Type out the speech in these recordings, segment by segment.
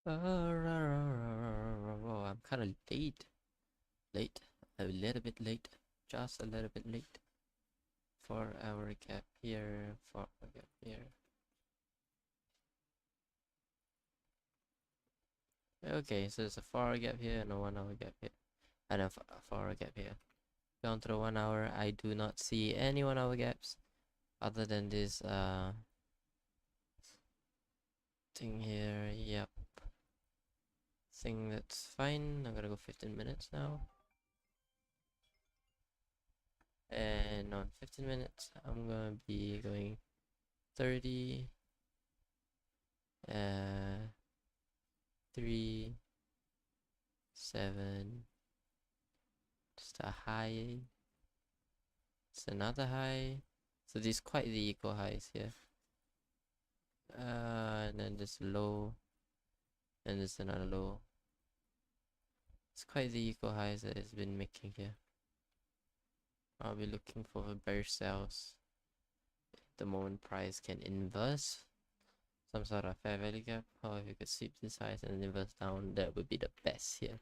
I'm kind of late. A little bit late. Just a little bit late. 4 hour gap here. 4 hour gap here. Okay, so there's a 4 hour gap here and a 1 hour gap here. And a 4 hour gap here. Down to the 1 hour, I do not see any 1 hour gaps other than this thing here. Yep. Think that's fine. I'm gonna go 15 minutes now. And on 15 minutes, I'm gonna be going 30, 3, 7, just a high, it's another high. So these quite the equal highs here. And then this low, and this another low. It's quite the equal highs that it's been making here. I'll be looking for bear sells. The moment price can inverse some sort of fair value gap, or if you could sweep this highs and inverse down, that would be the best here.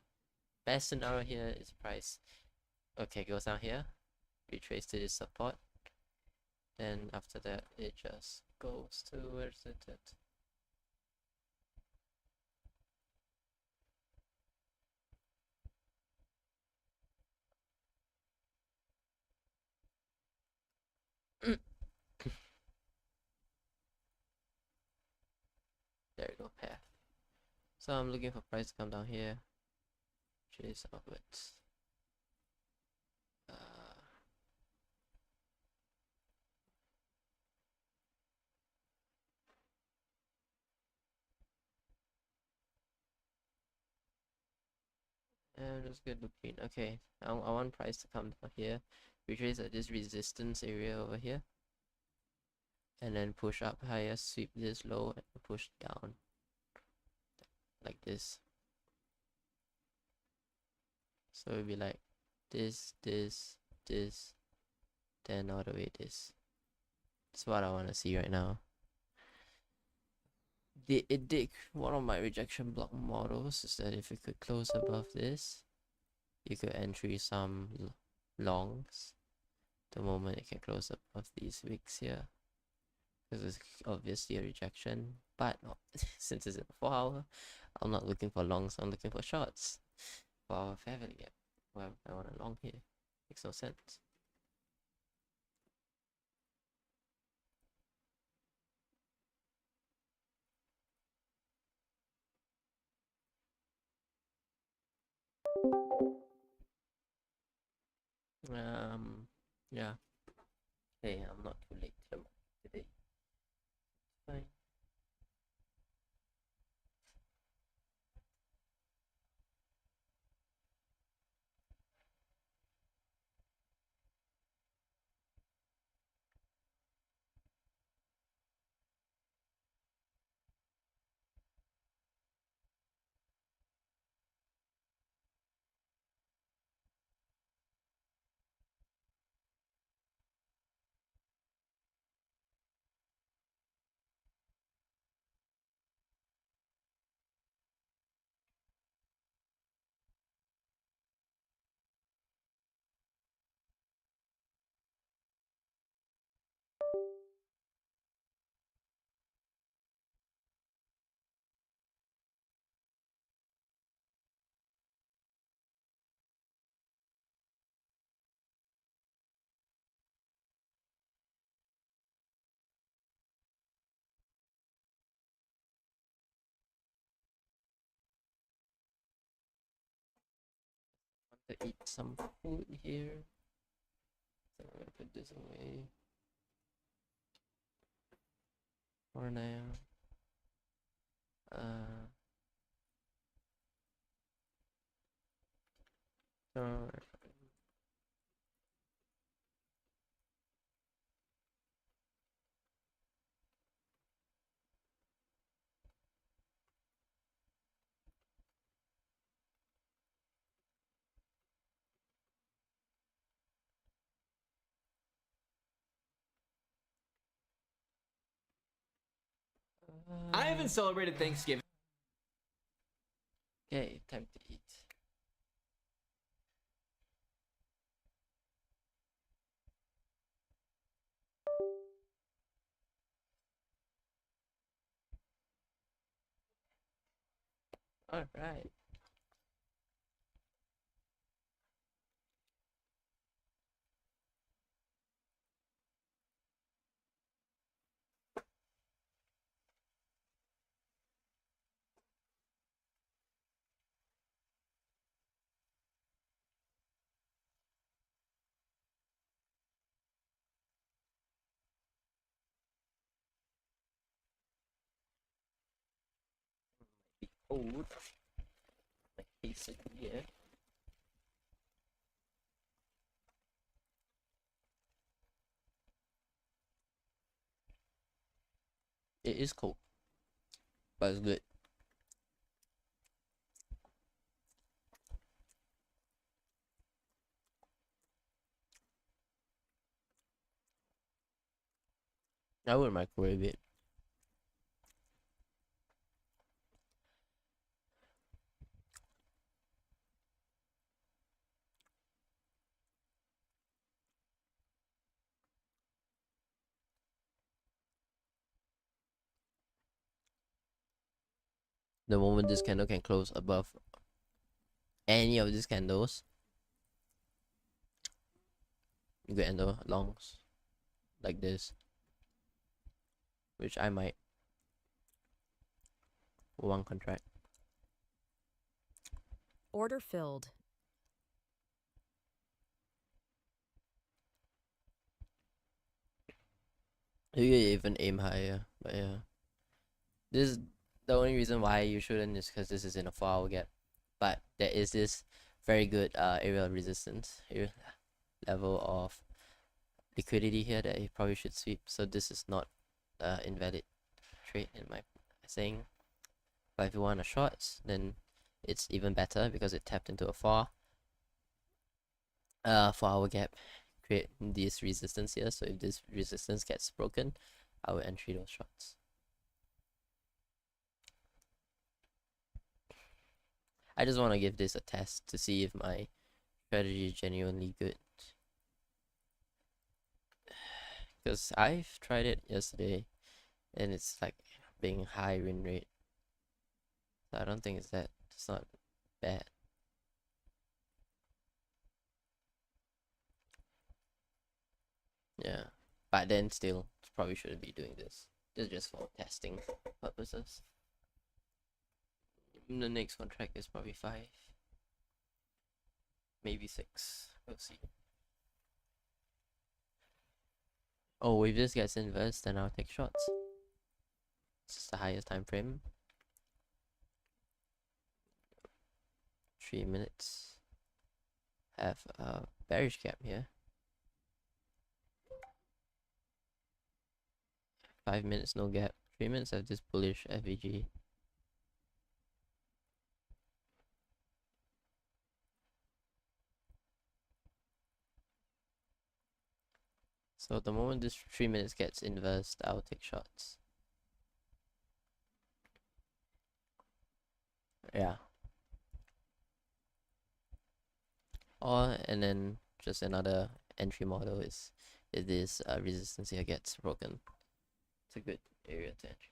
Best scenario here is price. Okay, goes down here, retrace to this support. Then after that, it just goes to where's it at? There we go, path. So I'm looking for price to come down here, chase upwards. And just get looking. Okay, I want price to come down here, retrace at this resistance area over here, and then push up higher, sweep this low, and push down like this. So it'll be like this, then all the way this. That's what I want to see right now. It did one of my rejection block models is that if it could close above this, you could entry some longs the moment it can close above these wicks here, because it's obviously a rejection. But since it's in 4 hour, I'm not looking for longs, I'm looking for shorts. 4 hour fair value gap. Well, I want a long here. Makes no sense. Yeah. Hey, I'm not too late today. Fine. Want to eat some food here. So I'm gonna put this away for now. So I haven't celebrated Thanksgiving. Okay, time to eat. All right. Be cold. My quesadilla. It is cold, but it's good. I would microwave it. The moment this candle can close above any of these candles, you can enter longs like this, which I might one contract. Order filled. You can even aim higher, but yeah. This is the only reason why you shouldn't is because this is in a 4-hour gap. But there is this very good area resistance, area level of liquidity here that you probably should sweep. So this is not invalid trade in my saying. But if you want a short, then it's even better because it tapped into a 4-hour gap, create this resistance here. So if this resistance gets broken, I will entry those shots. I just want to give this a test to see if my strategy is genuinely good. Because I've tried it yesterday and it's like being high win rate. So I don't think it's not bad. Yeah. But then still probably shouldn't be doing this. This is just for testing purposes. The next contract is probably 5. Maybe 6. We'll see. Oh, if this gets inverse, then I'll take shots. This is the highest time frame. 3 minutes. Have a bearish gap here. 5 minutes, no gap. 3 minutes have this bullish FVG. So the moment this 3 minutes gets inversed, I'll take shots. Yeah. Or, and then just another entry model is if this resistance here gets broken. It's a good area to entry.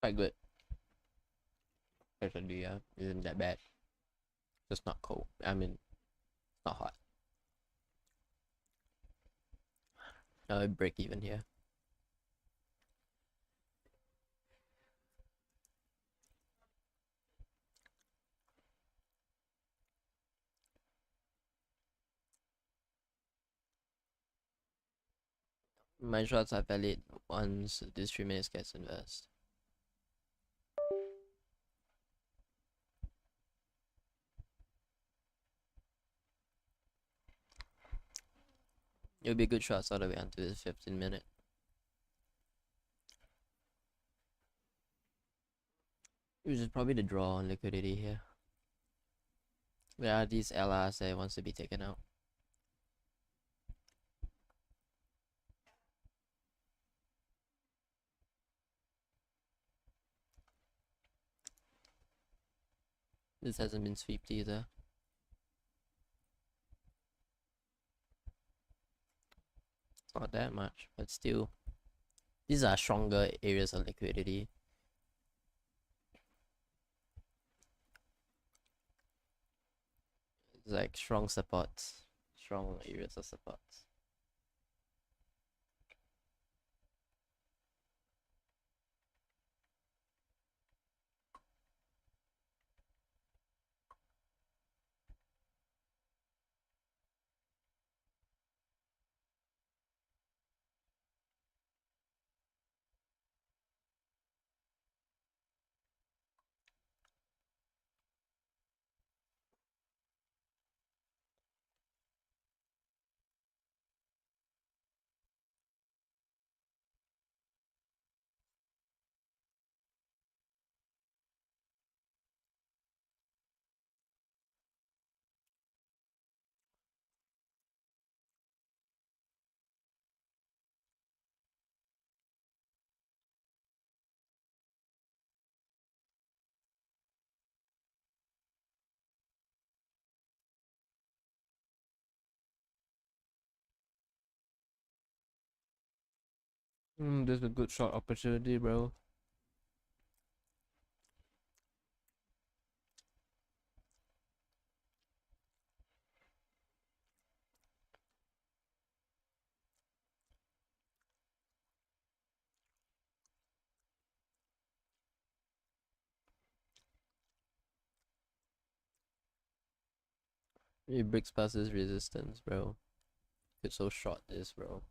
Quite good. Actually, yeah, isn't that bad. Just not cold. I mean, not hot. Break even here. My shots are valid once this 3 minutes gets invest. It'll be good shots all the way until the 15 minute. Which is probably the draw on liquidity here. There are these LRs that wants to be taken out. This hasn't been sweeped either. It's not that much, but still. These are stronger areas of liquidity. It's like strong supports. Strong areas of supports. There's a good shot opportunity, bro. It breaks past this resistance, bro. It's so short this, bro.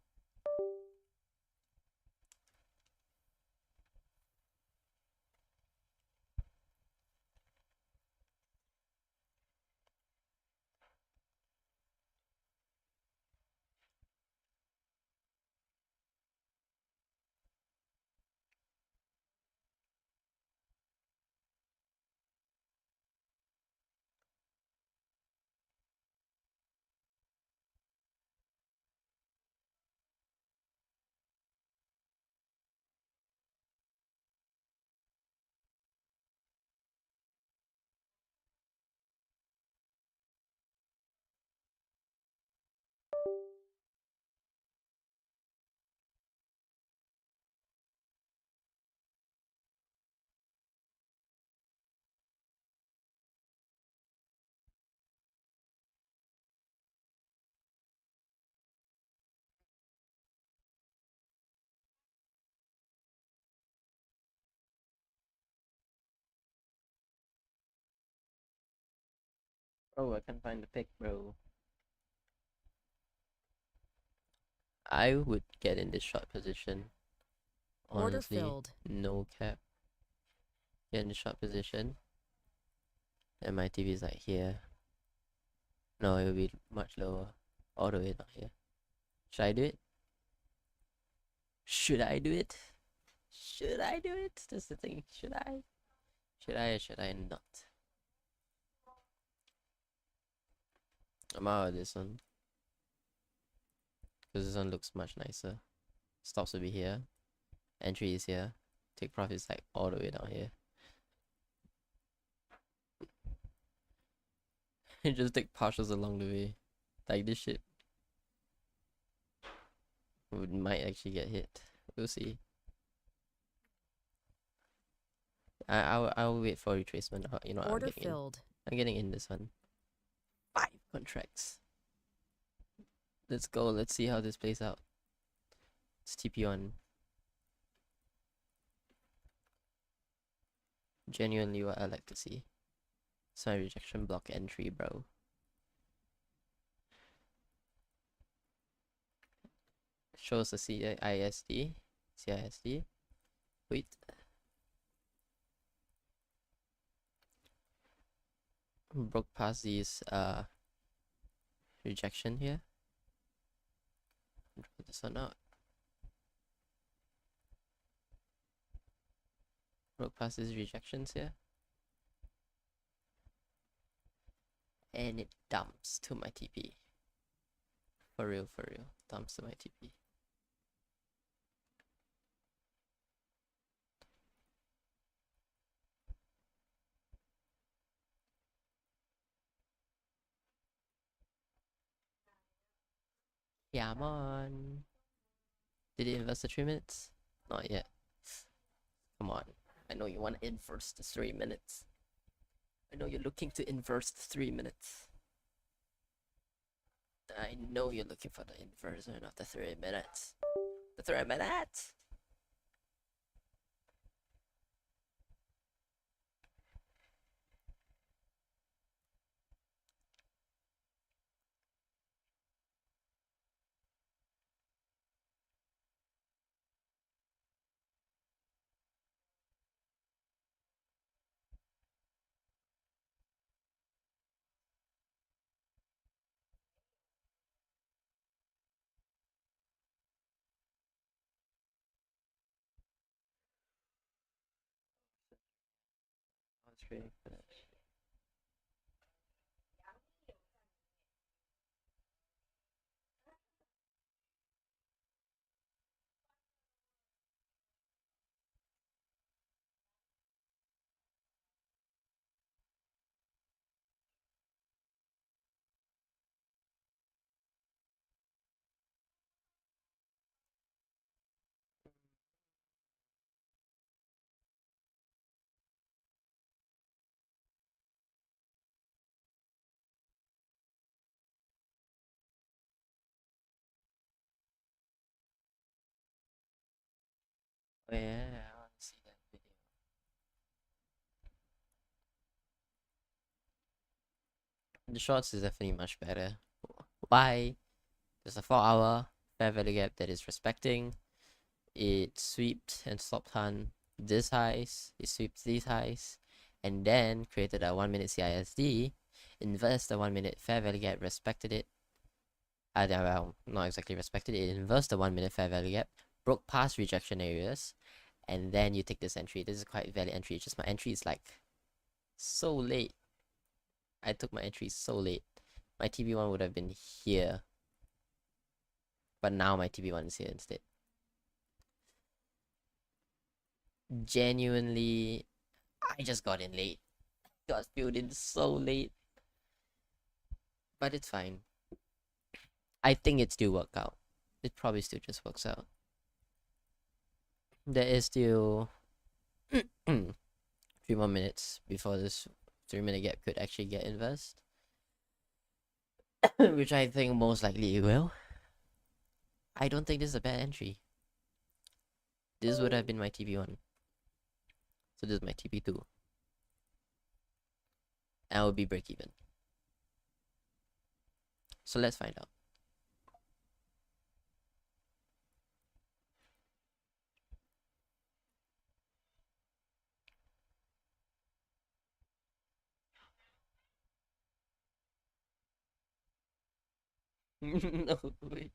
Oh, I can't find the pick, bro. I would get in this short position. Order Honestly, filled. no cap. Get in the short position. And my TV is like here. No, it will be much lower. All the way down here. Should I do it? Should I do it? Should I do it? That's the thing. Should I? Should I or should I not? I'm out of this one. Because this one looks much nicer. Stops will be here. Entry is here. Take profits like all the way down here. And just take partials along the way. Like this shit might actually get hit. We'll see. I'll wait for retracement. You know, Order filled. I'm getting in this one. 5 contracts. Let's go. Let's see how this plays out. It's TP on. Genuinely what I like to see. It's my rejection block entry, bro. shows the CISD. Wait. Broke past these rejection here. Put this one out. Broke past these rejections here. And it dumps to my TP. For real. Dumps to my TP. Yeah, I'm on. Did it invest the 3 minutes? Not yet. Come on. I know you want to inverse the 3 minutes. I know you're looking to inverse the 3 minutes. I know you're looking for the inversion of the 3 minutes. The 3 minutes! I was waiting for that. Oh yeah, I want to see that video. The shorts is definitely much better. Why? There's a 4-hour fair value gap that is respecting. It swept and stopped hunt this highs, it sweeps these highs, and then created a 1 minute CISD, inversed the 1 minute fair value gap, respected it. Well, not exactly respected it, inversed the 1 minute fair value gap, broke past rejection areas, and then you take this entry. This is quite valid entry. It's just my entry is like so late. I took my entry so late. My TB1 would have been here, but now my TB1 is here instead. Genuinely, I just got in late. Got filled in so late. But it's fine. I think it still worked out. It probably still just works out. There is still 3 more minutes before this 3-minute gap could actually get inversed. Which I think most likely it will. I don't think this is a bad entry. This would have been my TB1. So this is my TB2. And I will be break even. So let's find out. No way.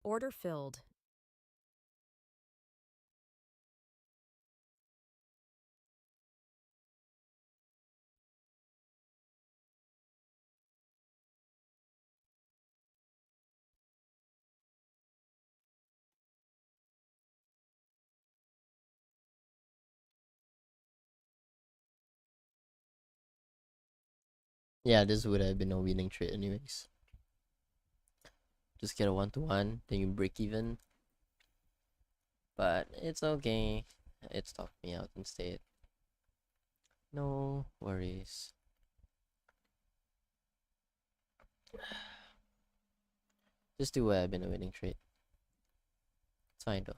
Order filled. Yeah, this would have been a winning trade anyways. Just get a 1-to-1, then you break even. But it's okay. It stopped me out instead. No worries. Just do would have been a winning trade. It's fine though.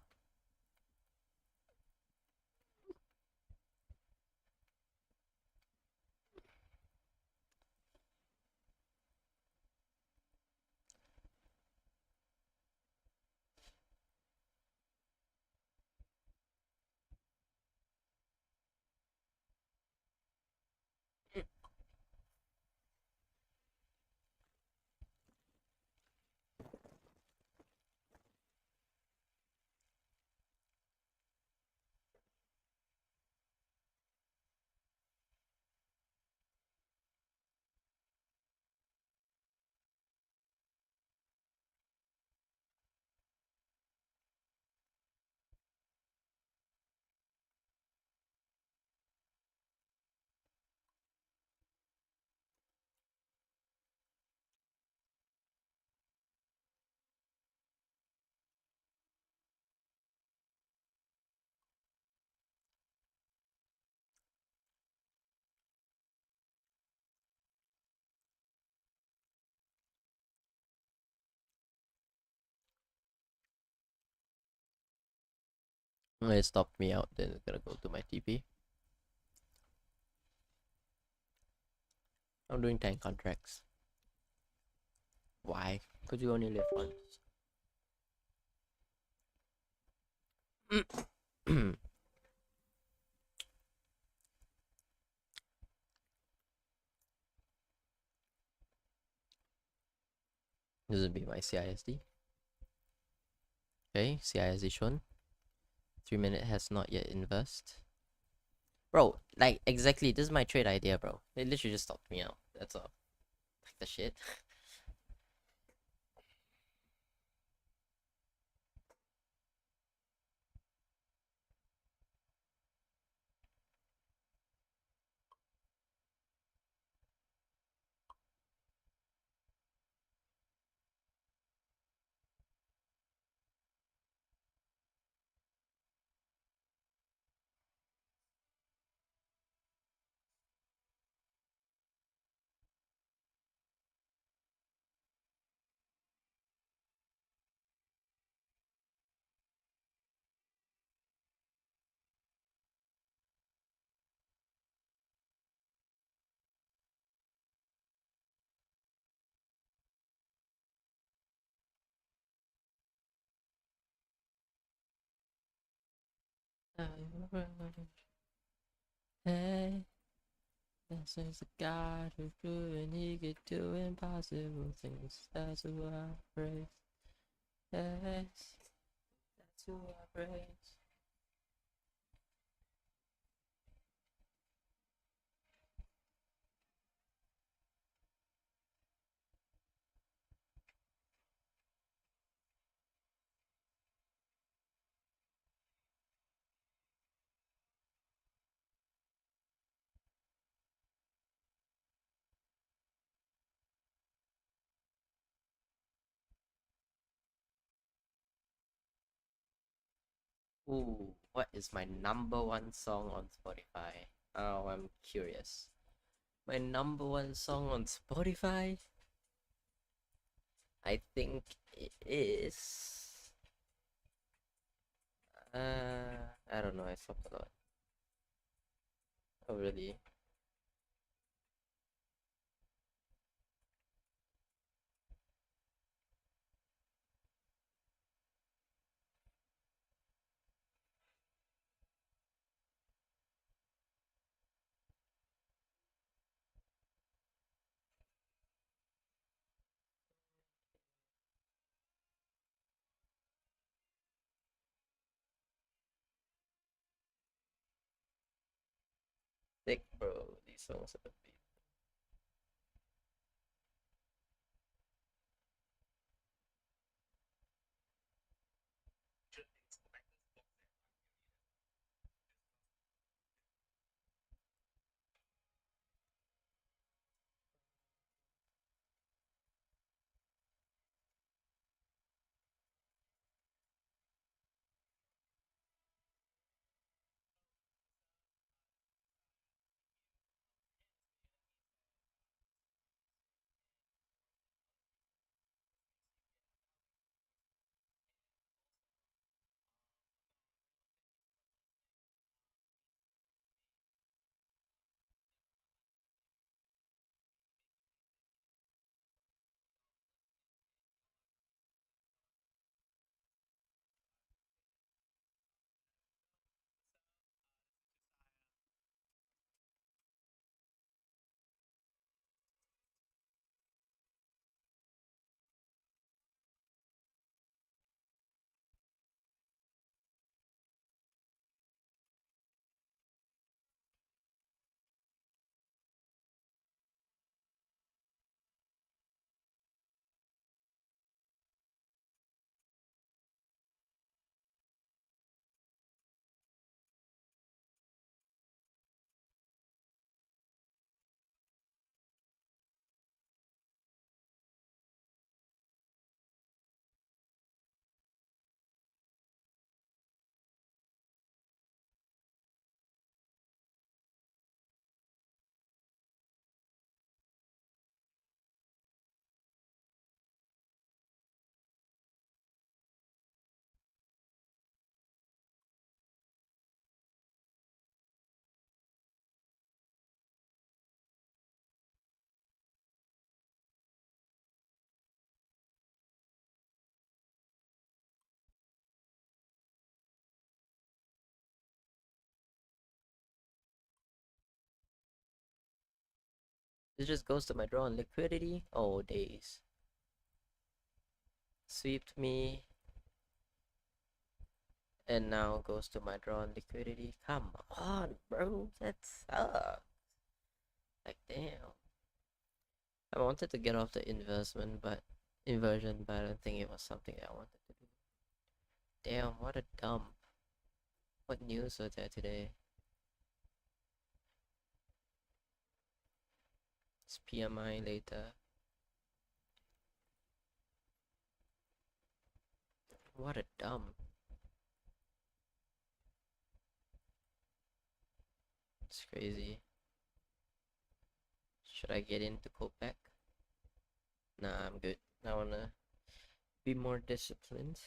It stopped me out, then it's gonna go to my TP. I'm doing tank contracts. Why? Because you only live once. This would be my CISD. Okay, CISD shown. 3 minute has not yet invest. Bro, like exactly, this is my trade idea, bro. It literally just stopped me out. That's all. Like the shit. Hey, this is a God who's true and he could do impossible things. That's who I praise. Yes, that's who I praise. Ooh, what is my number one song on Spotify? Oh, I'm curious. My number one song on Spotify? I think it is. I don't know. I slept a lot. Oh, really? Thick, bro. These songs are the beat. This just goes to my draw on liquidity. Oh, days. Sweeped me. And now goes to my draw on liquidity. Come on, bro. That sucks. Like, damn. I wanted to get off the inversion, but I don't think it was something I wanted to do. Damn, what a dump. What news was there today? It's PMI later. What a dump. It's crazy. Should I get into Kopek? Nah, I'm good. I wanna be more disciplined.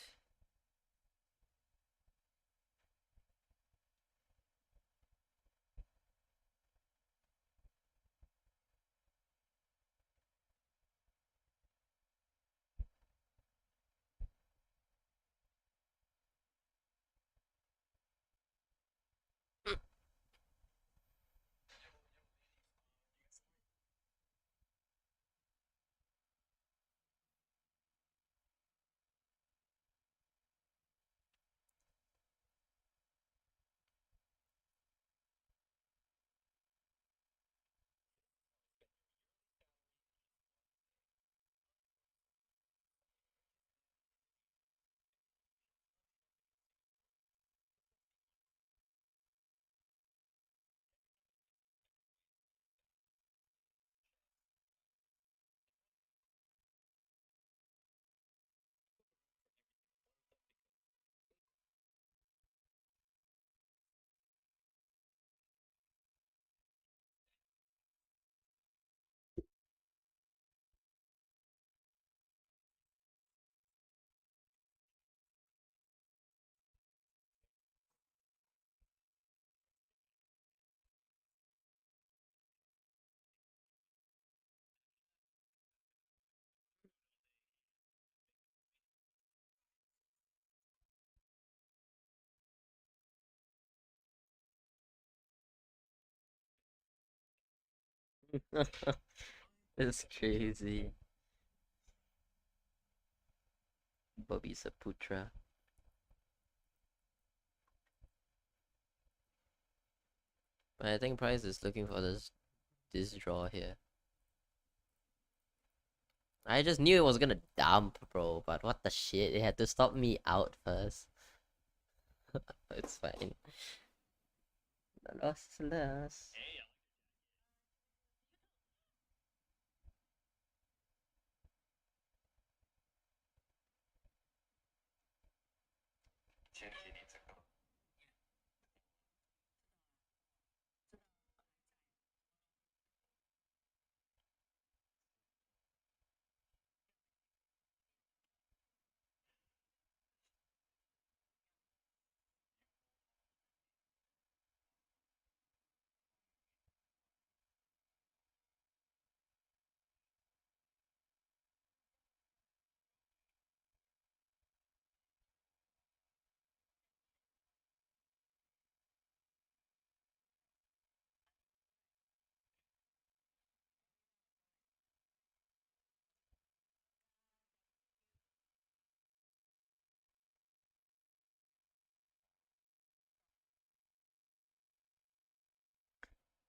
It's crazy. Bobby Saputra. But I think Price is looking for this draw here. I just knew it was gonna dump, bro, but what the shit? It had to stop me out first. It's fine. The loss is loss.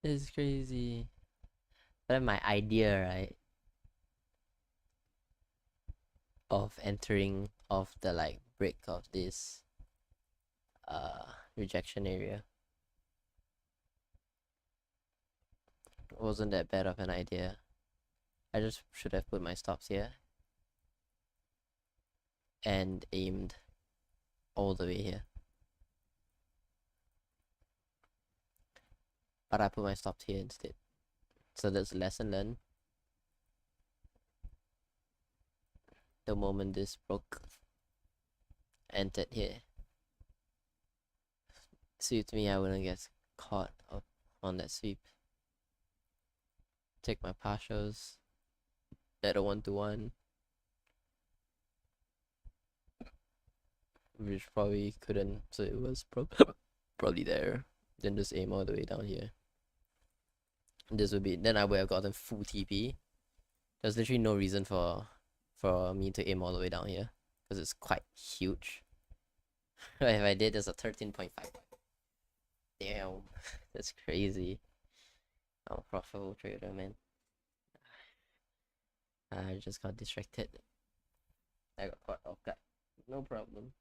It's crazy. But my idea, right, of entering off the like break of this rejection area wasn't that bad of an idea. I just should have put my stops here and aimed all the way here. But I put my stops here instead. So that's lesson learned. The moment this broke, entered here. Suits me, I wouldn't get caught up on that sweep. Take my partials. Bet a 1-to-1. Which probably couldn't, so it was probably there. Then just aim all the way down here. this would be, then I would have gotten full TP. There's literally no reason for me to aim all the way down here because it's quite huge. If I did, there's a 13.5. Damn, that's crazy. I'm a profitable trader, man. I just got distracted. I got caught off guard. No problem.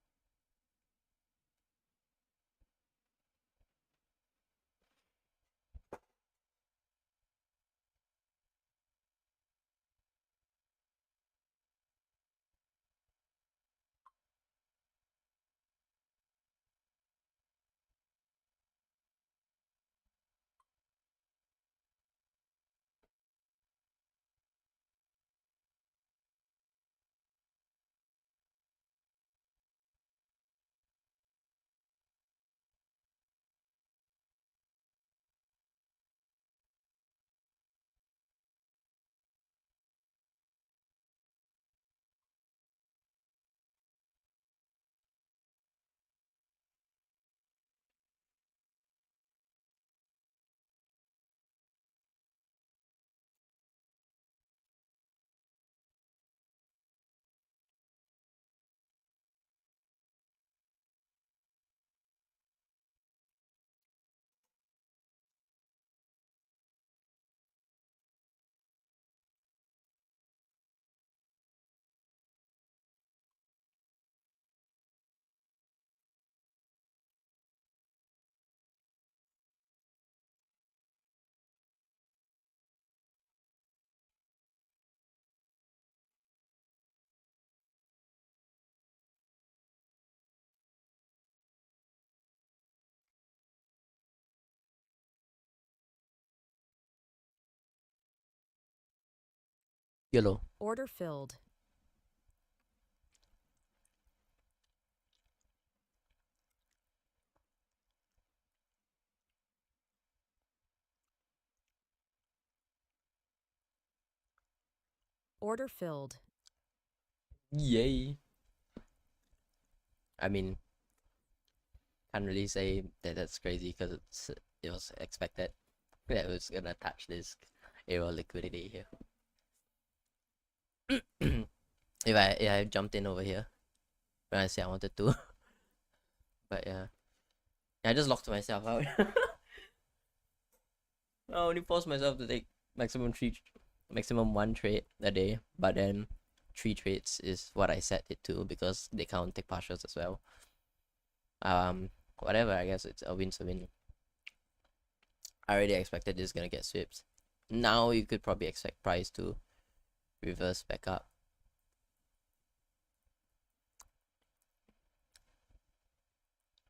Yellow. Order filled. Order filled. Yay. I mean, can't really say that that's crazy because it was expected that it was gonna touch this AWOL liquidity here. if I jumped in over here when I said I wanted to, but yeah, I just locked myself out. I only forced myself to take maximum one trade a day, but then 3 trades is what I set it to because they can't take partials as well. Whatever, I guess it's a win's a win. I already expected this is gonna get sweeps. Now you could probably expect price to reverse back up.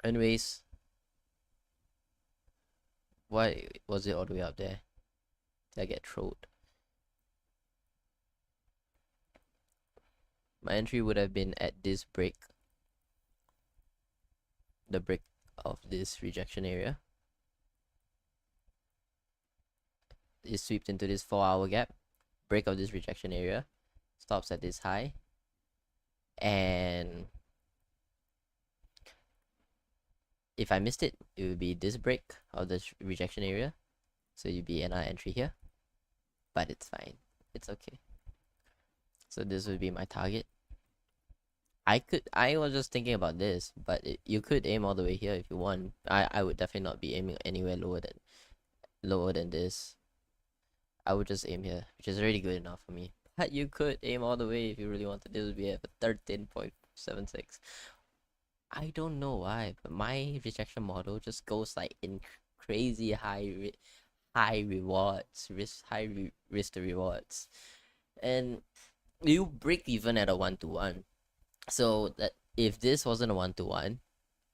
Anyways, why was it all the way up there? Did I get trolled? My entry would have been at this break. The break of this rejection area. It sweeps into this 4-hour gap. Break of this rejection area. Stops at this high. And if I missed it, it would be this break of the rejection area. So you'd be another entry here. But it's fine. It's okay. So this would be my target. I was just thinking about this, but you could aim all the way here if you want. I would definitely not be aiming anywhere lower than this. I would just aim here, which is already good enough for me. But you could aim all the way if you really wanted. This would be at 13.76. I don't know why, but my rejection model just goes like in crazy high rewards, risk to rewards, and you break even at a 1-to-1. So that if this wasn't a 1-to-1,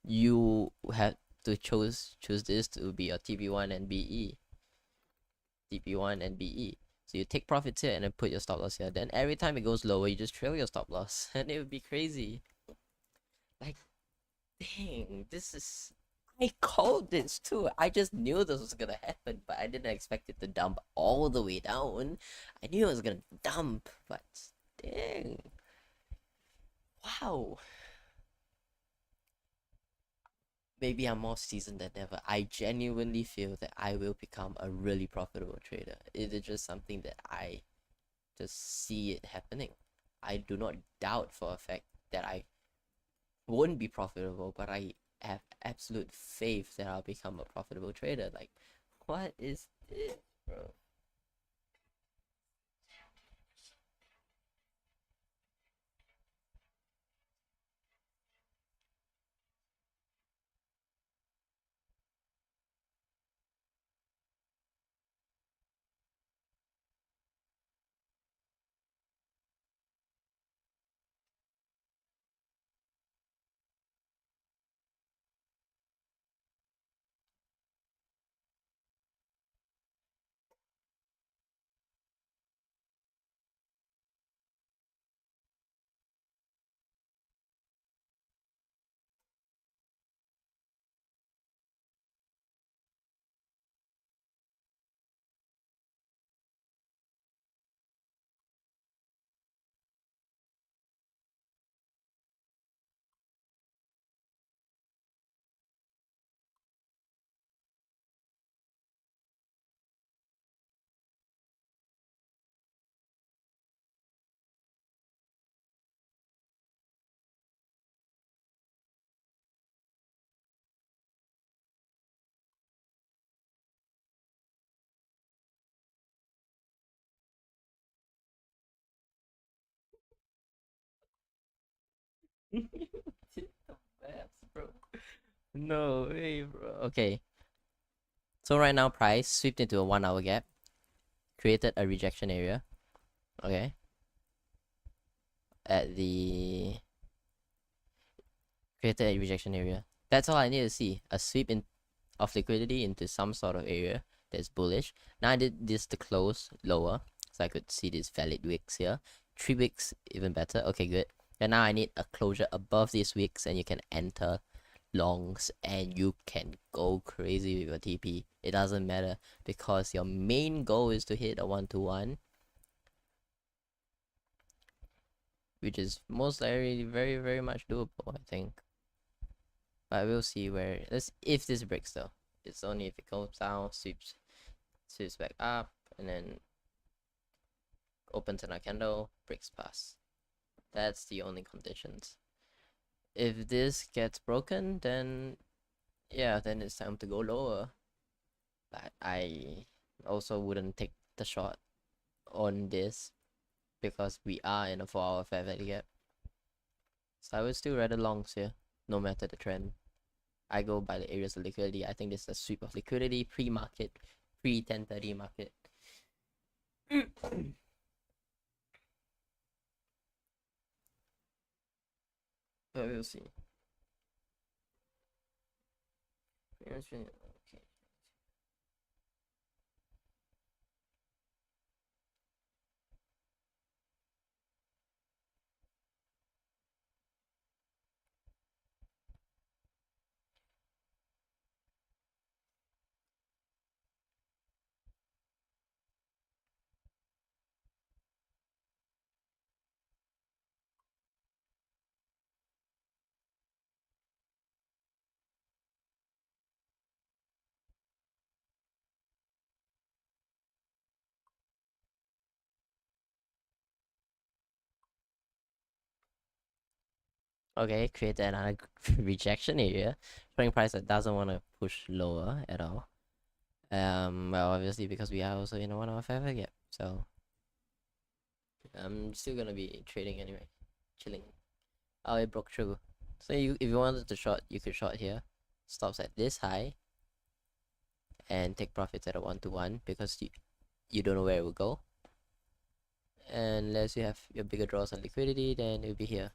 you have to choose this to be a TP1 and BE. TP1 and BE. So you take profits here and then put your stop loss here. Then every time it goes lower, you just trail your stop loss, and it would be crazy. Like, dang, this is. I called this too. I just knew this was gonna happen, but I didn't expect it to dump all the way down. I knew it was gonna dump, but dang. Wow. maybe I'm more seasoned than ever. I genuinely feel that I will become a really profitable trader. It is just something that I just see it happening. I do not doubt for a fact that I won't be profitable, but I have absolute faith that I'll become a profitable trader. Like, what is this, bro? Bro. No way, bro. Okay, so right now, price swept into a 1 hour gap, created a rejection area. Okay, at the created a rejection area. That's all I need to see. A sweep in of liquidity into some sort of area that's bullish. Now I did this to close lower, so I could see these valid wicks here. 3 wicks, even better. Okay, good. And now I need a closure above these wicks, and you can enter longs, and you can go crazy with your TP. It doesn't matter because your main goal is to hit a 1-to-1, which is most likely very, very much doable, I think. But we'll see where. Let's if this breaks though. It's only if it goes down, sweeps back up, and then opens another candle, breaks past. That's the only conditions. If this gets broken, then yeah, then it's time to go lower. But I also wouldn't take the shot on this because we are in a 4 hour fair value gap. So I would still rather longs here, no matter the trend. I go by the areas of liquidity. I think this is a sweep of liquidity, pre-market, pre-10:30 market. But we'll see. Okay. Okay, create another rejection area. Showing price that doesn't want to push lower at all. Well, obviously because we are also in a 1 hour fair value gap, so I'm still gonna be trading anyway, chilling. Oh, it broke through. So if you wanted to short, you could short here. Stops at this high, and take profits at a 1-to-1 because you don't know where it will go. And unless you have your bigger draws on liquidity, then it'll be here.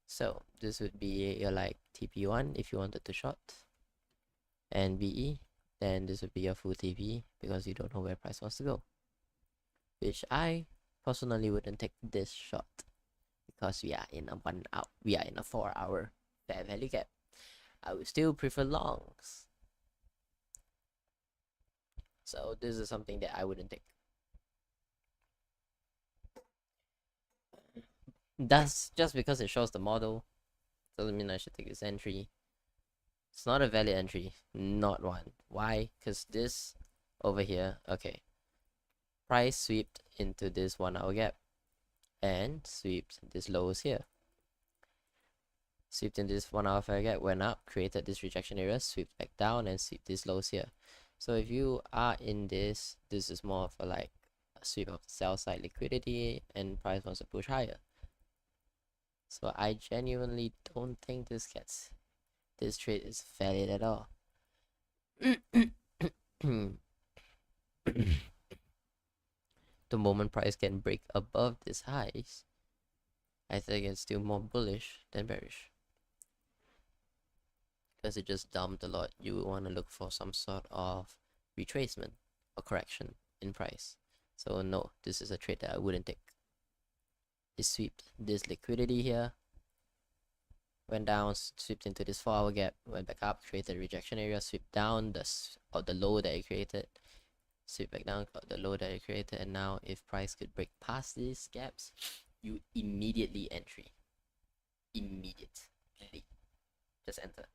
So this would be your like TP1 if you wanted to short, and BE, then this would be your full TP because you don't know where price wants to go. Which I personally wouldn't take this shot because we are in a 1 hour, we are in a 4 hour fair value gap. I would still prefer longs. So this is something that I wouldn't take. That's just because it shows the model doesn't mean I should take this entry. It's not a valid entry. Not one. Why? Because this over here, okay. Price swept into this 1 hour gap and swept this lows here. Swept in this 1 hour fair gap, went up, created this rejection area, swept back down, and swept this lows here. So if you are in this is more of a like a sweep of sell side liquidity, and price wants to push higher. So I genuinely don't think this trade is valid at all. The moment price can break above this highs, I think it's still more bullish than bearish, because it just dumped a lot. You would want to look for some sort of retracement or correction in price. So no, this is a trade that I wouldn't take. It swept this liquidity here, went down, swept into this 4 hour gap, went back up, created a rejection area, swept down the low that it created, sweep back down, got the low that it created, and now if price could break past these gaps, you immediately entry. Immediately. Just enter.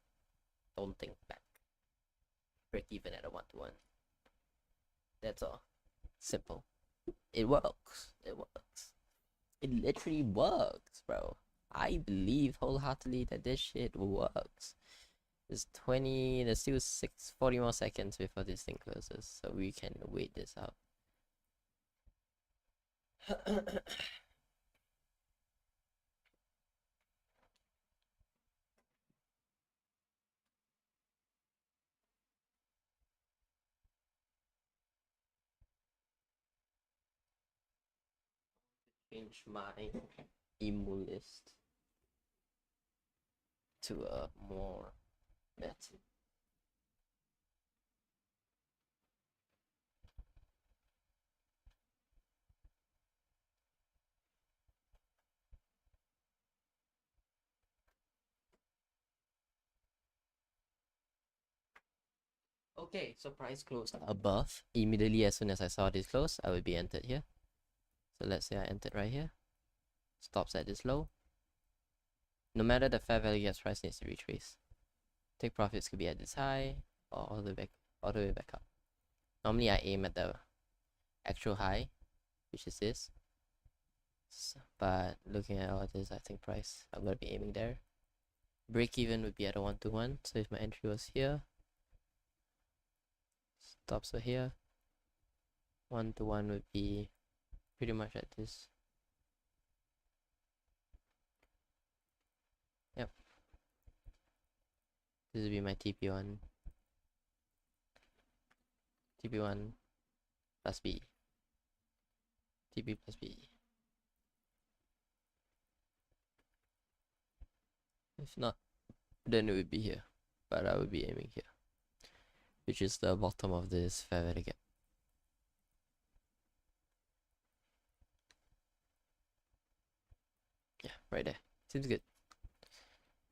Don't think back. Break even at a 1-to-1. That's all. Simple. It works. It works. It literally works, bro. I believe wholeheartedly that this shit works. There's still 40 more seconds before this thing closes, so we can wait this out. Change my emu list to a more better. Okay, so price closed above. Immediately as soon as I saw this close, I would be entered here. So let's say I entered right here. Stops at this low. No matter the fair value gap, price needs to retrace. Take profits could be at this high or all the way back up. Normally I aim at the actual high, which is this. But looking at all this, I think price, I'm gonna be aiming there. Break even would be at a 1-to-1. So if my entry was here, stops are here, 1-to-1 would be pretty much at this. Yep. This would be my TP1. TP1 plus B. TP plus B. If not, then it would be here. But I would be aiming here, which is the bottom of this fair value gap. Yeah, right there. Seems good.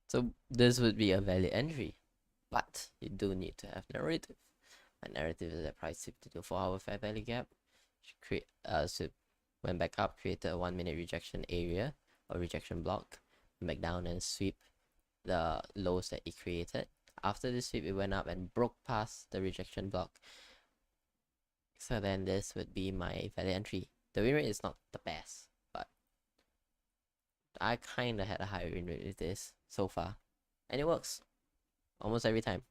So this would be a valid entry, but you do need to have narrative. My narrative is that price swept to 4 hour fair value gap. So went back up, created a 1 minute rejection area or rejection block, went back down and sweep the lows that it created. After this sweep, it went up and broke past the rejection block. So then this would be my valid entry. The win rate is not the best, but I kind of had a higher win rate with this so far, and it works almost every time.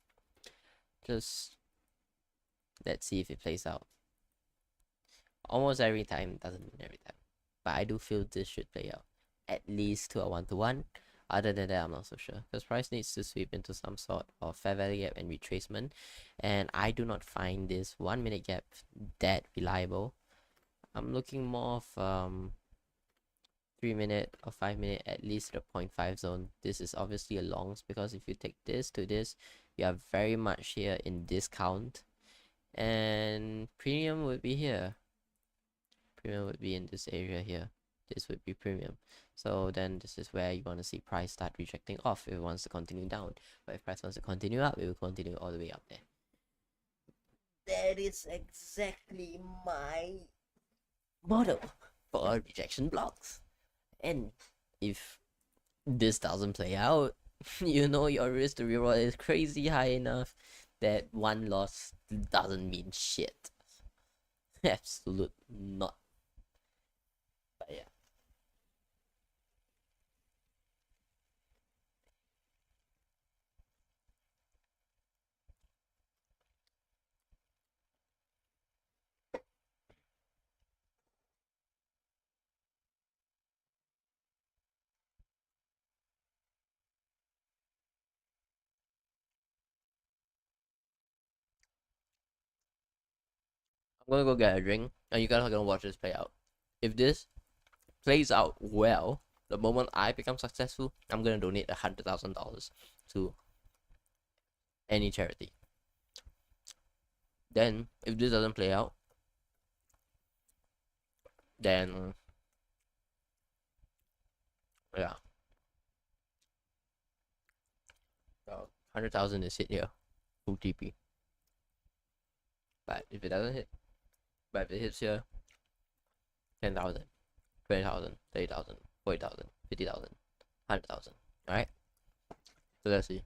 Just let's see if it plays out. Almost every time, doesn't mean every time, but I do feel this should play out at least to a 1-to-1. Other than that, I'm not so sure, because price needs to sweep into some sort of fair value gap and retracement, and I do not find this 1 minute gap that reliable. I'm looking more of 3 minute or 5 minute, at least the 0.5 zone. This is obviously a longs, because if you take this to this, you are very much here in discount, and premium would be here. Premium would be in this area here. This would be premium. So then this is where you want to see price start rejecting off if it wants to continue down. But if price wants to continue up, it will continue all the way up there. That is exactly my model for rejection blocks. And if this doesn't play out, You know your risk to reward is crazy high enough that one loss doesn't mean shit. Absolute not. But yeah. I'm gonna go get a drink and you guys are gonna watch this play out. If this plays out well, the moment I become successful, I'm gonna donate $100,000 to any charity. Then, if this doesn't play out, then yeah, 100,000 is hit here, full TP. But if it doesn't hit, but if it hits here, 10,000, 20,000, 30,000, 40,000, 50,000, 100,000. All right. So let's see.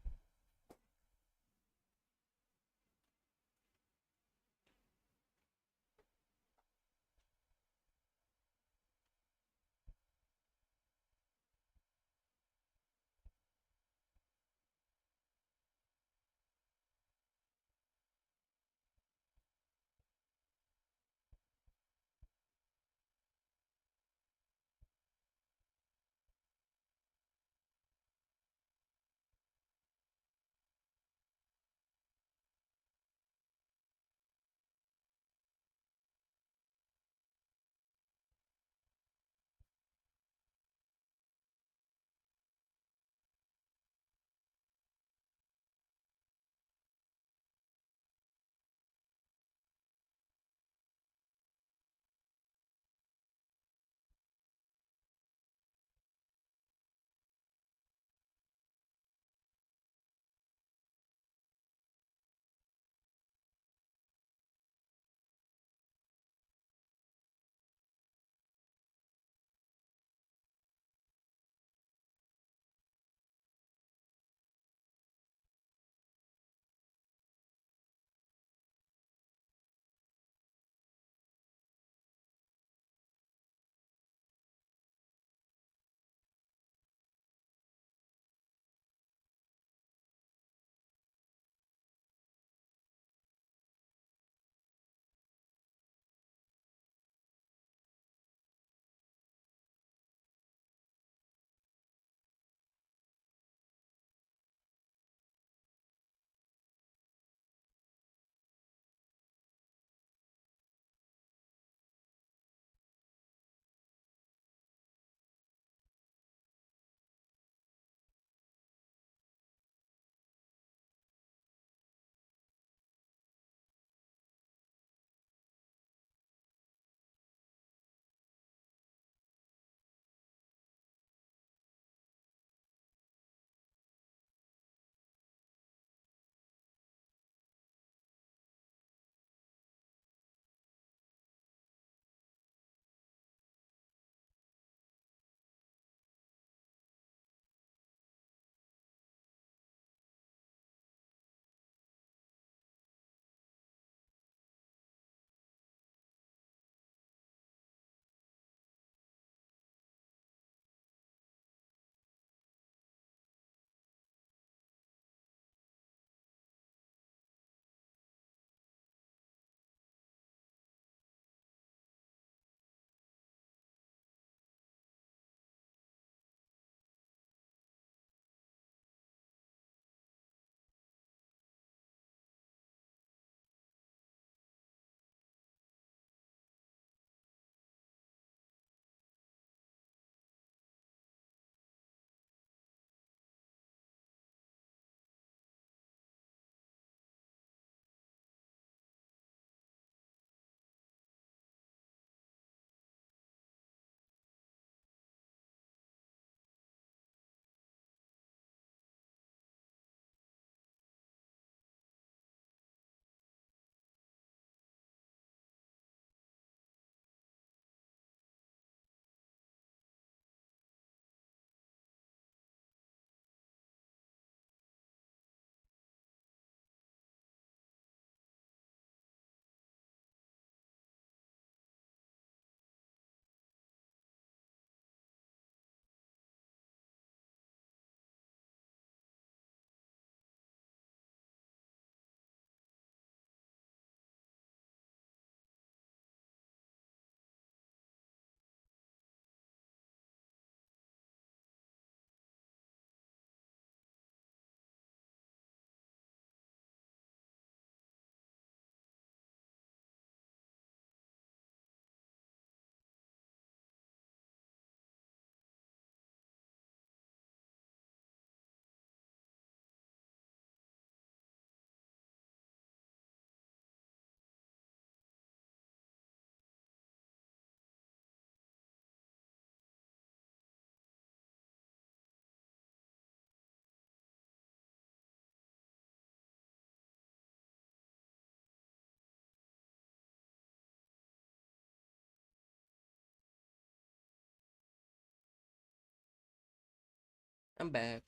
I'm back.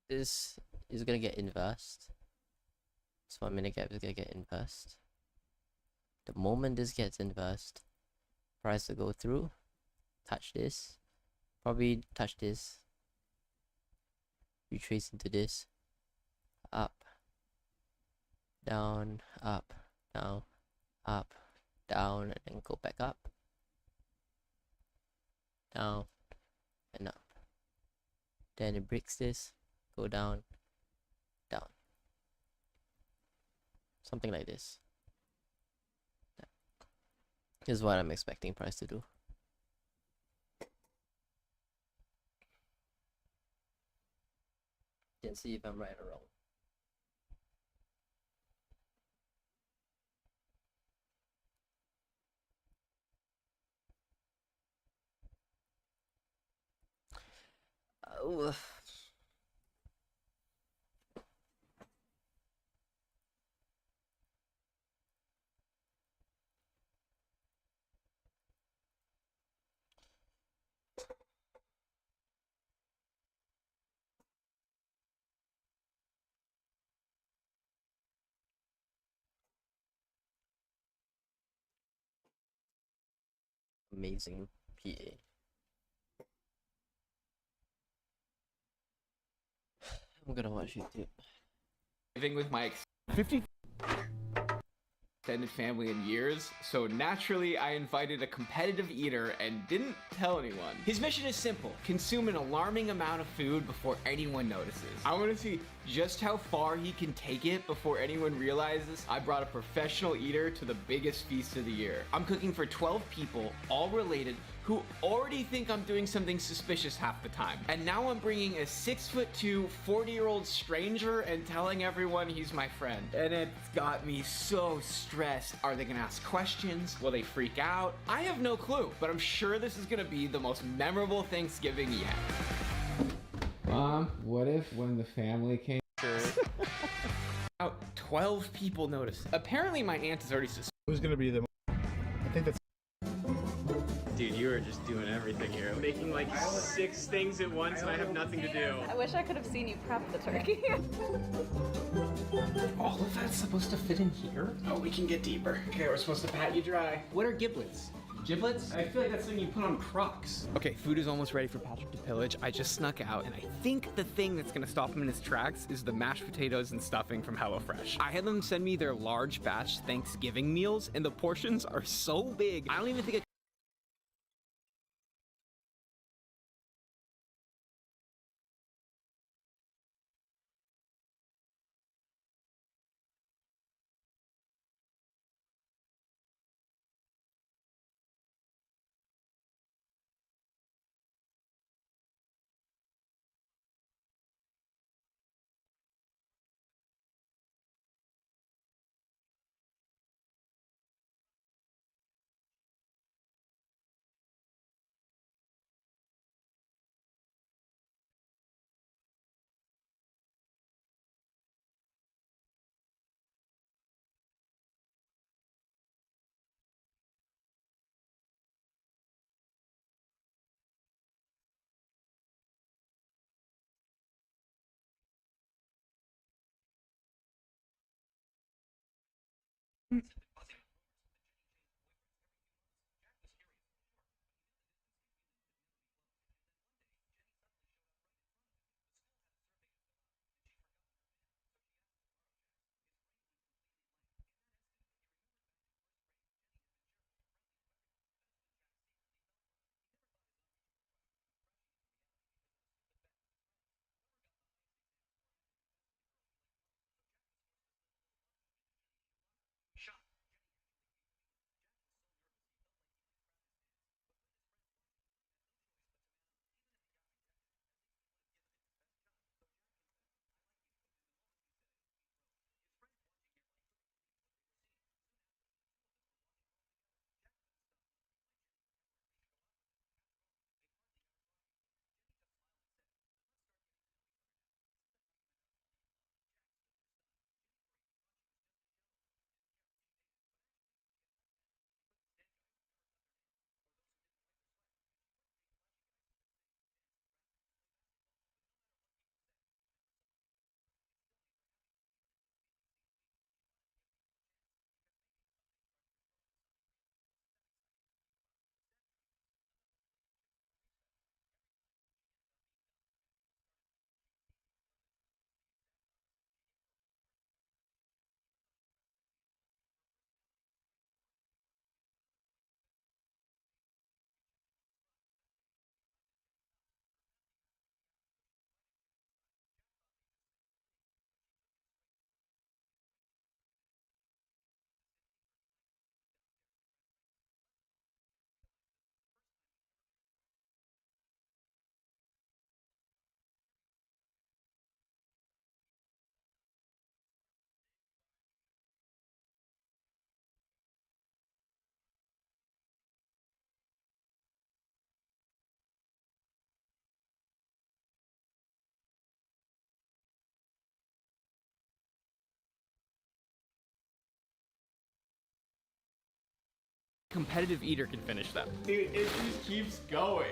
This is gonna get inversed. This 1 minute gap is gonna get inversed. The moment this gets inversed, price to go through, touch this, probably touch this, retrace into this, up, down, up, down, up, down, and then go back up, down, and up. Then it breaks this, go down, down. Something like this. Is what I'm expecting price to do. Let's see if I'm right or wrong. Oh. Amazing PA. I'm gonna watch YouTube. Living with my 50 extended family in years, so naturally I invited a competitive eater and didn't tell anyone. His mission is simple: consume an alarming amount of food before anyone notices. I want to see just how far he can take it before anyone realizes I brought a professional eater to the biggest feast of the year. I'm cooking for 12 people, all related, who already think I'm doing something suspicious half the time. And now I'm bringing a 6'2", 40-year-old stranger and telling everyone he's my friend. And it's got me so stressed. Are they gonna ask questions? Will they freak out? I have no clue, but I'm sure this is gonna be the most memorable Thanksgiving yet. Mom, what if when the family came out, 12 people noticed? Apparently my aunt is already suspicious. Who's gonna be the? I think that's. Dude, you are just doing everything here. Making like 6 things at once and I have nothing to do. I wish I could have seen you prep the turkey. All of that's supposed to fit in here? Oh, we can get deeper. Okay, we're supposed to pat you dry. What are giblets? Giblets? I feel like that's something you put on Crocs. Okay, food is almost ready for Patrick to pillage. I just snuck out, and I think the thing that's gonna stop him in his tracks is the mashed potatoes and stuffing from HelloFresh. I had them send me their large batch Thanksgiving meals, and the portions are so big, I don't even think I competitive eater can finish them. Dude, it just keeps going.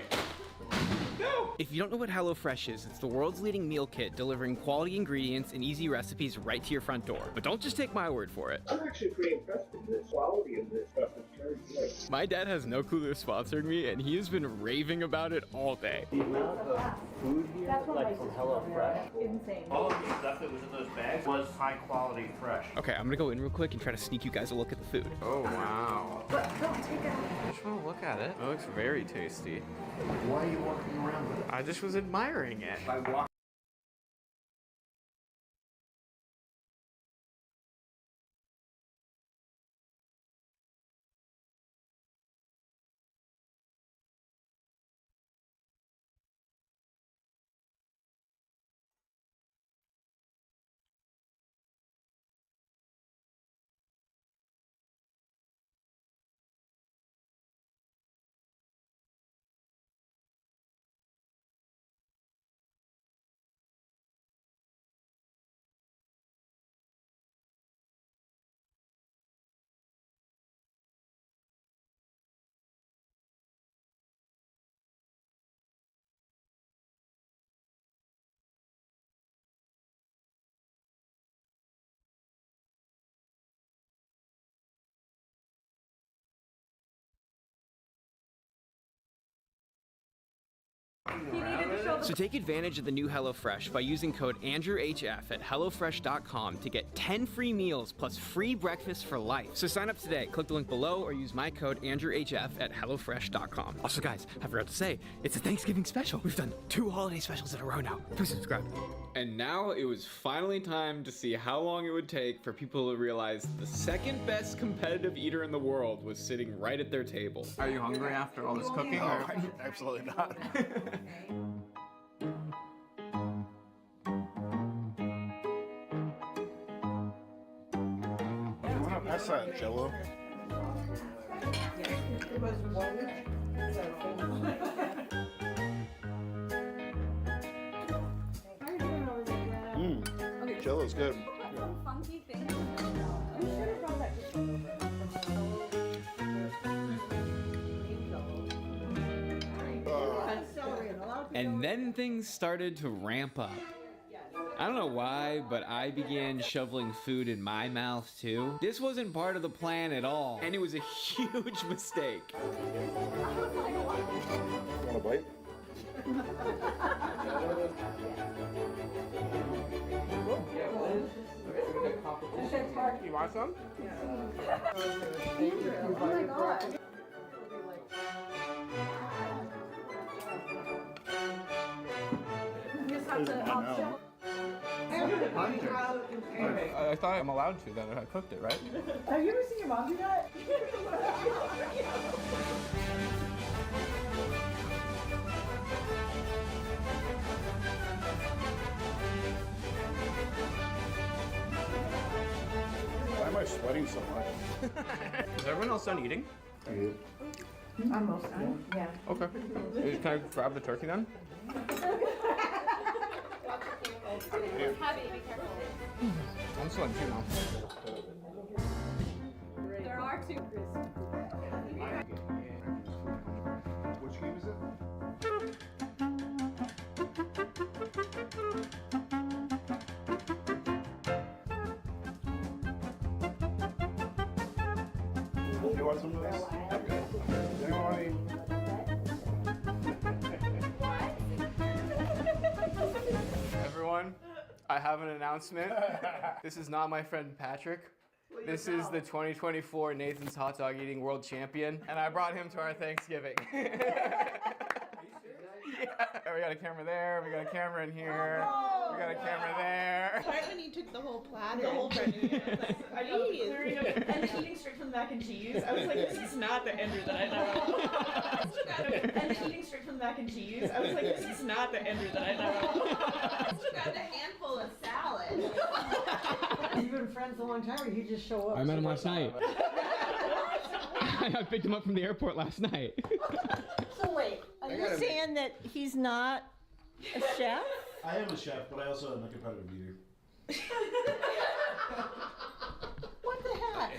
No! If you don't know what HelloFresh is, it's the world's leading meal kit delivering quality ingredients and easy recipes right to your front door. But don't just take my word for it. I'm actually pretty impressed with the quality of this stuff. It's very good. My dad has no clue they're sponsoring me, and he has been raving about it all day. The amount of food here, like from HelloFresh, Insane. All of the stuff that was in those bags was high quality fresh. Okay, I'm gonna go in real quick and try to sneak you guys a look at the food. Oh, wow. But don't take it. I just want to look at it. It looks very tasty. Why are you walking around with it? I just was admiring it. He needed to show the So take advantage of the new HelloFresh by using code AndrewHF at HelloFresh.com to get 10 free meals plus free breakfast for life. So sign up today, click the link below, or use my code AndrewHF at HelloFresh.com. Also guys, I forgot to say, it's a Thanksgiving special. We've done 2 holiday specials in a row now. Please subscribe. And now it was finally time to see how long it would take for people to realize the second best competitive eater in the world was sitting right at their table. Are you hungry after all this cooking? Oh, absolutely not. You want to pass that Jello? Jello's good. funky thing. We should have brought that And then things started to ramp up. I don't know why, but I began shoveling food in my mouth too. This wasn't part of the plan at all, and it was a huge mistake. Want a bite? You want some? Oh my god. You just have to option. I thought I'm allowed to then if I cooked it, right? Have you ever seen your mom do that? Why am I sweating so much? Is everyone else done eating? Almost done. Yeah. Okay. Can I grab the turkey then? I'm still on 2 now. There are 2. Which game is it? You want some of this? Does anyone want any? Everyone, I have an announcement. This is not my friend Patrick. This is the 2024 Nathan's Hot Dog Eating World Champion, and I brought him to our Thanksgiving. Yeah, we got a camera there, we got a camera in here, we got a camera there. Right when you took the whole platter, the whole and the eating straight from the mac and cheese, I was like, this is not the Andrew that I know. And the eating straight from the mac and cheese, I was like, this is not the Andrew that I know. Got a handful of salad. You've been friends a long time, or you just show up? I met him last night. I picked him up from the airport last night. So wait, are you saying that he's not a chef? I am a chef, but I also am a competitive eater. What the heck?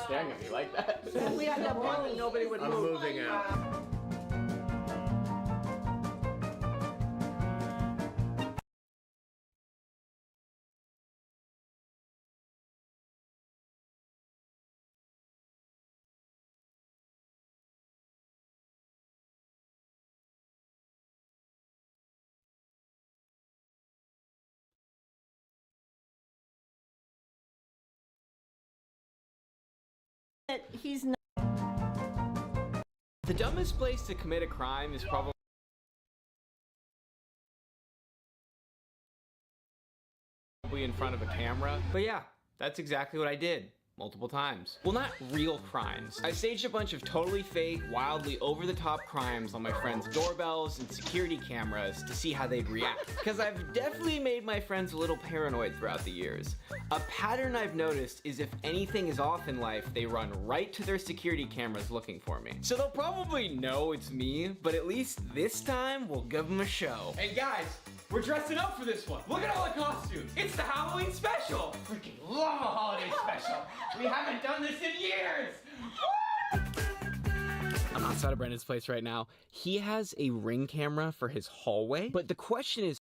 staring at me like that. We had to move. Nobody would I'm move. moving out. That he's not. The dumbest place to commit a crime is probably in front of a camera. But yeah, that's exactly what I did. Multiple times. Well, not real crimes. I staged a bunch of totally fake, wildly over-the-top crimes on my friends' doorbells and security cameras to see how they'd react. Because I've definitely made my friends a little paranoid throughout the years. A pattern I've noticed is if anything is off in life, they run right to their security cameras looking for me. So they'll probably know it's me, but at least this time we'll give them a show. And guys, we're dressing up for this one. Look at all the costumes. It's the Halloween special. Freaking love a holiday special. We haven't done this in years. I'm outside of Brendan's place right now. He has a Ring camera for his hallway, but the question is,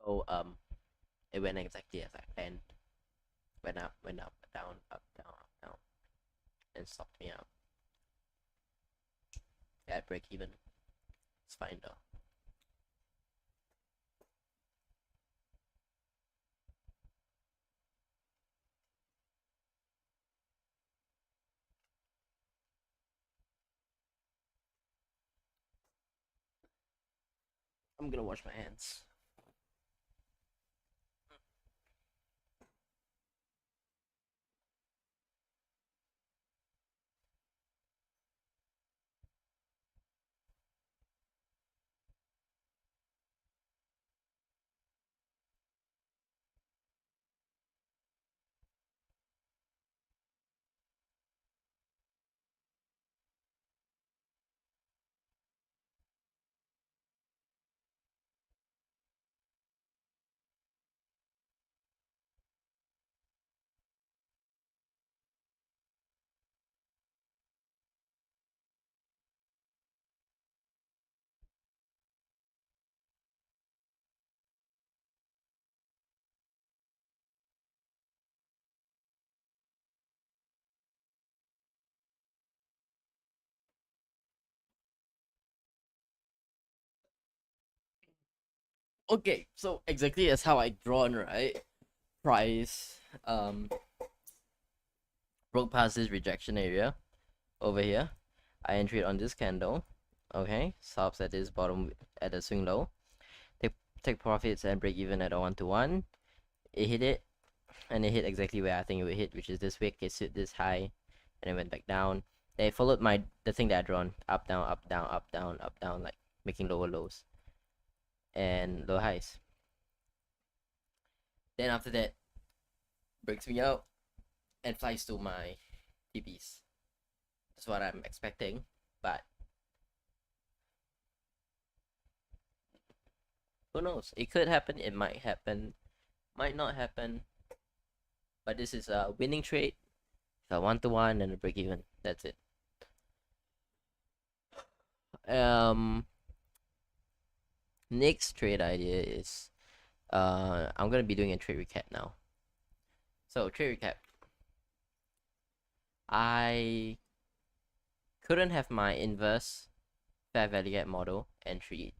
So it went exactly as I planned. Went up, down, up, down, up, down, and stopped me out. Yeah, break even. It's fine though. I'm gonna wash my hands. Okay, so exactly as how I drawn, right? Price, broke past this rejection area over here. I entered on this candle. Okay, stops at this bottom at the swing low. Take profits and break even at a 1-to-1. It hit it, and it hit exactly where I think it would hit, which is this wick. It hit this high, and it went back down. They followed the thing that I drawn up, down, up, down, up, down, up, down, like making lower lows. and low highs. Then after that, breaks me out and flies to my TPs. That's what I'm expecting, but who knows? It could happen, it might happen, might not happen. But this is a winning trade. If I 1-to-1 and a break even, that's it. Next trade idea is I'm gonna be doing a trade recap now. So trade recap. I couldn't have my inverse fair value gap model entry.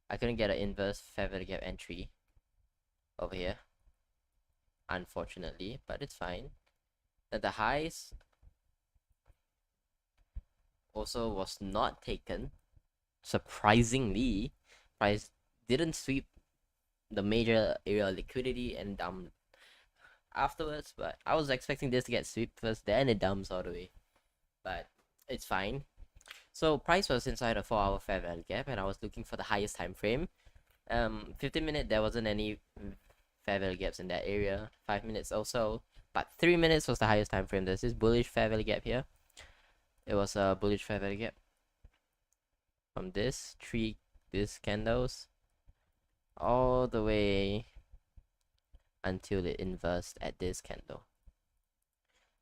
I couldn't get an inverse fair value gap entry over here, unfortunately, but it's fine. That the highs also was not taken. Surprisingly, price didn't sweep the major area of liquidity and dumped afterwards, but I was expecting this to get swept first, then it dumps all the way. But it's fine. So price was inside a 4-hour fair value gap, and I was looking for the highest time frame. 15-minute, there wasn't any fair value gaps in that area. 5 minutes also, but 3 minutes was the highest time frame. There's this bullish fair value gap here. It was a bullish fair value gap from this candles all the way until it inversed at this candle.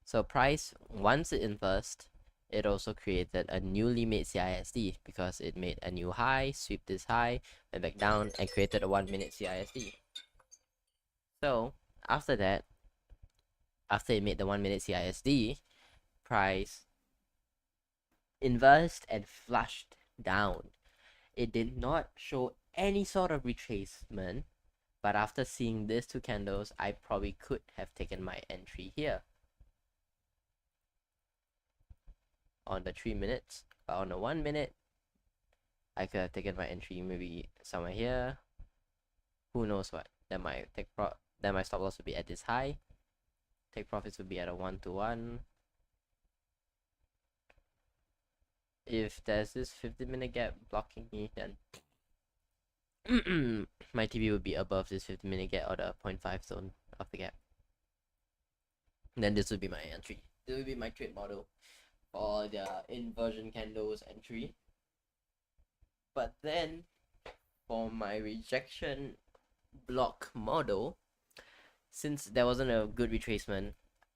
So price, once it inversed, it also created a newly made CISD because it made a new high, swept this high, went back down, and created a 1-minute CISD. So after that, after it made the 1-minute CISD, price inversed and flushed down. It did not show any sort of retracement, but after seeing these two candles, I probably could have taken my entry here on the 3 minutes, but on the 1 minute, I could have taken my entry maybe somewhere here. Who knows what? Then my stop loss would be at this high. Take profits would be at a 1-to-1. If there's this 15-minute gap blocking me, then my TP would be above this 15-minute gap or the 0.5 zone of the gap. Then this would be my entry. This would be my trade model for the inversion candles entry. But then for my rejection block model, since there wasn't a good retracement,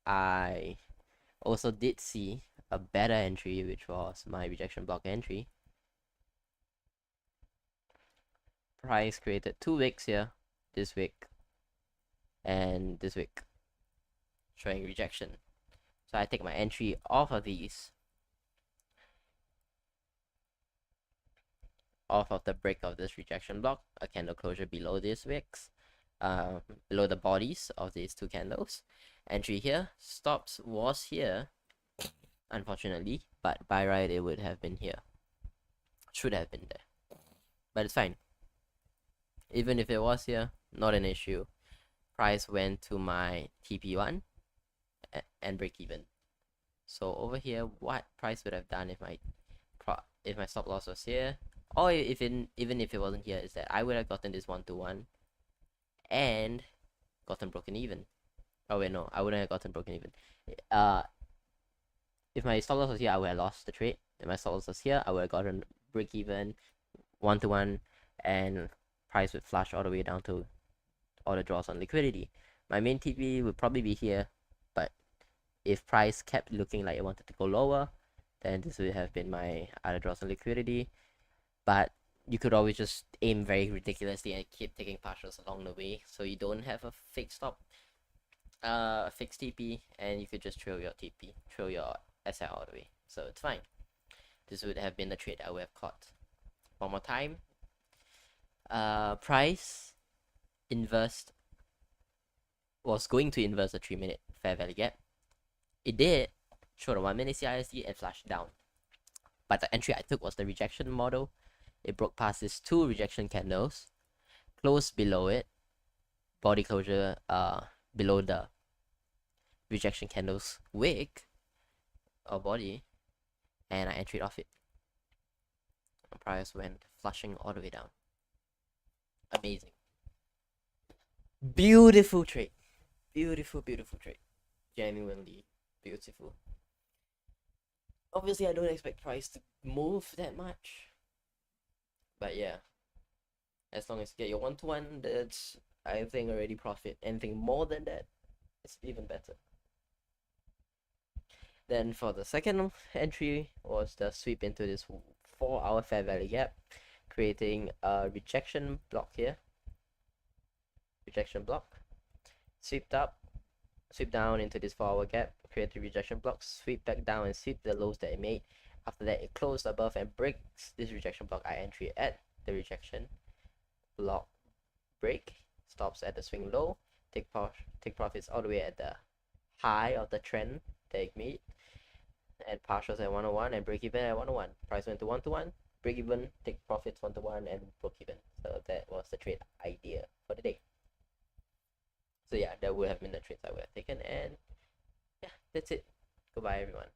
I also did see a better entry, which was my rejection block entry. Price created 2 wicks here, this wick and this wick, showing rejection. So I take my entry off of these, off of the break of this rejection block, a candle closure below these wicks, below the bodies of these two candles. Entry here, stops was here, unfortunately, but by right it would have been here. Should have been there. But it's fine. Even if it was here, not an issue. Price went to my TP1 and break even. So over here, what price would have done if my stop loss was here, or even if it wasn't here, is that I would have gotten this 1-to-1 and gotten broken even. Oh wait, no, I wouldn't have gotten broken even. If my stop loss was here, I would have lost the trade. If my stop loss was here, I would have gotten break even, 1-to-1, and price would flush all the way down to all the draws on liquidity. My main TP would probably be here, but if price kept looking like it wanted to go lower, then this would have been my other draws on liquidity. But you could always just aim very ridiculously and keep taking partials along the way, so you don't have a fixed stop, fixed TP, and you could just trail your TP, trail your SL all the way. So it's fine. This would have been the trade I would have caught. One more time. Price inversed, was going to inverse a 3-minute fair value gap. It did, showed a 1-minute CISD and flashed down. But the entry I took was the rejection model. It broke past these 2 rejection candles, closed below it, body closure below the rejection candle's wick or body, and I entered off it. The price went flushing all the way down. Amazing. Beautiful trade. Beautiful trade. Genuinely beautiful. Obviously, I don't expect price to move that much. But yeah. As long as you get your 1-to-1, that's, I think, already profit. Anything more than that, it's even better. Then for the second entry was the sweep into this 4-hour fair value gap, creating a rejection block here. Rejection block. Sweep up, sweep down into this 4-hour gap, create a rejection block, sweep back down and sweep the lows that it made. After that, it closed above and breaks this rejection block. I entry at the rejection block break, stops at the swing low, take profits all the way at the high of the trend that it made, and partials at 101 and break even at 101. Price went to 1-to-1, break even, take profits 1-to-1 and broke even. So that was the trade idea for the day. So yeah, that would have been the trades I would have taken, and yeah, that's it. Goodbye everyone.